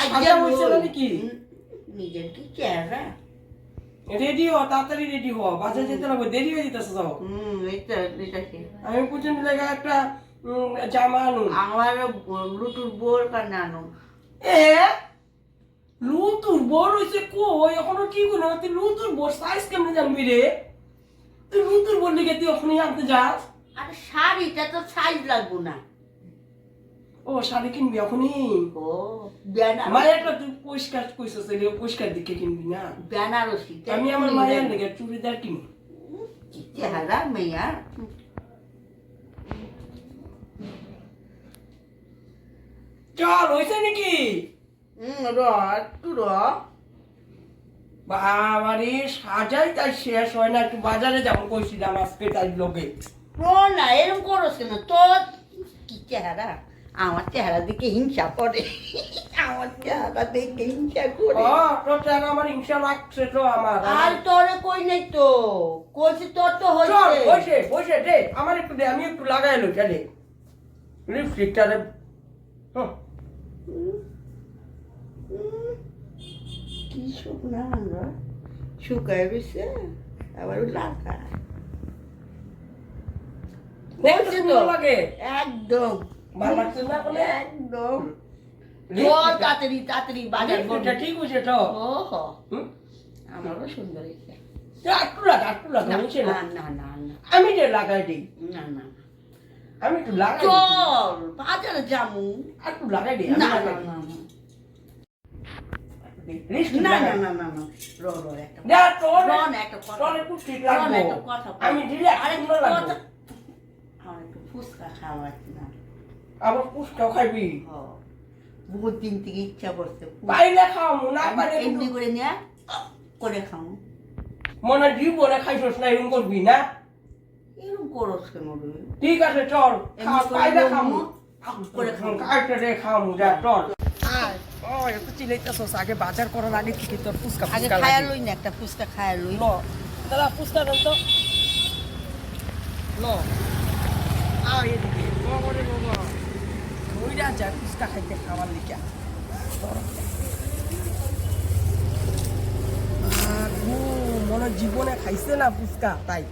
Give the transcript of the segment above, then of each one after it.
সাজা হইছে নাকি নিজের কি চেহারা রেডি হ তাড়াতাড়ি রেডি হ বাজার যেতে লাগবে দেরি হয়ে যেতেছে যাও এটা কি আমি পর্যন্ত লাগা একটা জামা আনু আমার লুটুর বোর কানে আনো এ লুতুর বড় হইছে কই এখনো কি কইনা তুই লুতুর বড় সাইজ কেমনে জানবি রে তুই লুতুর বড় লিগে তুই এখনই আনতে যাস আরে শাড়িটা তো সাইজ লাগবো না ও শাড়ি কিনবি এখনই ও বেনারসি মায়েরটা তুই পরিষ্কার কইছস রে পরিষ্কার দিকে কিনবি না বেনারসি আমি আমার মায়ের লেগে চুড়িদার কিনি কি চেহারা মেয়া চল হইছে নাকি একটু বাবারে সাজাই তাই শেষ হয় না একটু বাজারে যাবো কইছিলাম আজকে তাই লোকে না এরকম করছ কেন তোর কি চেহারা আমার চেহারা দিকে হিংসা করে আমার চেহারা দেখে হিংসা করে তোর চেহারা আমার হিংসা লাগছে তো আমার আর তোরে কই নাই তো কইছি তোর তো চল হইছে বসে দে আমার একটু দে আমি একটু লাগাই লো চলে লিপস্টিকটা রে কি শুকনা আমরা শুকায় গেছে আবার লাগায় দেখতে ভালো লাগে একদম ভালো লাগছে না বলে একদম বল তাড়াতাড়ি তাড়াতাড়ি বাজার এটা ঠিক হয়েছে তো ওহো আমারও সুন্দর হয়েছে একটু লাগা হচ্ছে না না না না না আমি যে লাগাই দিই না না আমি একটু লাগাই চল বাজারে যামু একটু লাগাই দিই না না না না না না না না র র একটা না তোর রন একটা কথা তোর একটু ঠিক রন লাগবে একটা কথা আমি দিলে আরেকটু লাগবে আমার একটু ফুচকা খাওয়াচ্ছি না আবার পুষ্কাও খাইবি বহুত দিন থেকে ইচ্ছা করছে পাইলে খাও না পাইলে এমনি করে নিয়ে করে খাও মনে জীবনে খাইছস না এরকম করবি না এরকম করস কেন রে ঠিক আছে চল পাইলে খামু করে খাও কাটে রে খামু যা চল ও একটু চিলাইতেছস আগে বাজার করার আগে থেকে তোর ফুচকা আগে ফুচকা খায়া লাগে লই না একটা ফুচকা খায়া লই লো দাদা ফুচকা দেন তো লো এদিকে বাবা রে বাবা ওইটা যা ফুচকা খাইতে খাওয়ার লিখা মনে জীবনে খাইছে না ফুচকা তাই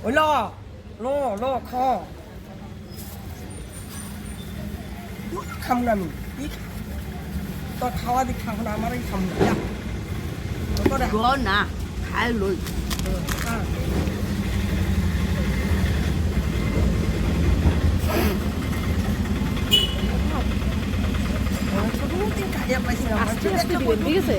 ওই ল খ খাম না আমি তোর খাওয়া দি খাম না আমারই খাম না না খায় লই ঠিক আছে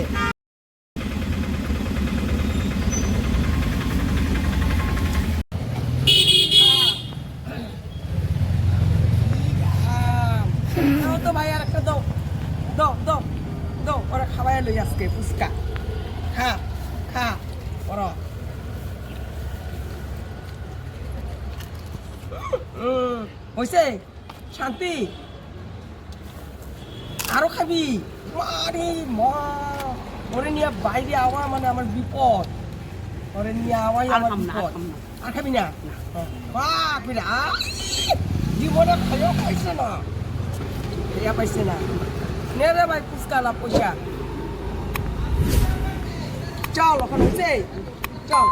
তো ভাই আর একটা দাও ওরা খাওয়াই লই আজকে ফুচকা খা ওরা হয়েছে শান্তি আরো খাবি আরে মা ওরে নিয়ে বাইরে আওয়া মানে আমার বিপদ ওরে নিয়ে আওয়াই আমার বিপদ আর খাবি না বাপরে জীবনে খাইও খাইছে না খাইয়া পাইছে না নে রে ভাই ফুচকা লাভ পয়সা চল ওখানে হয়েছে চল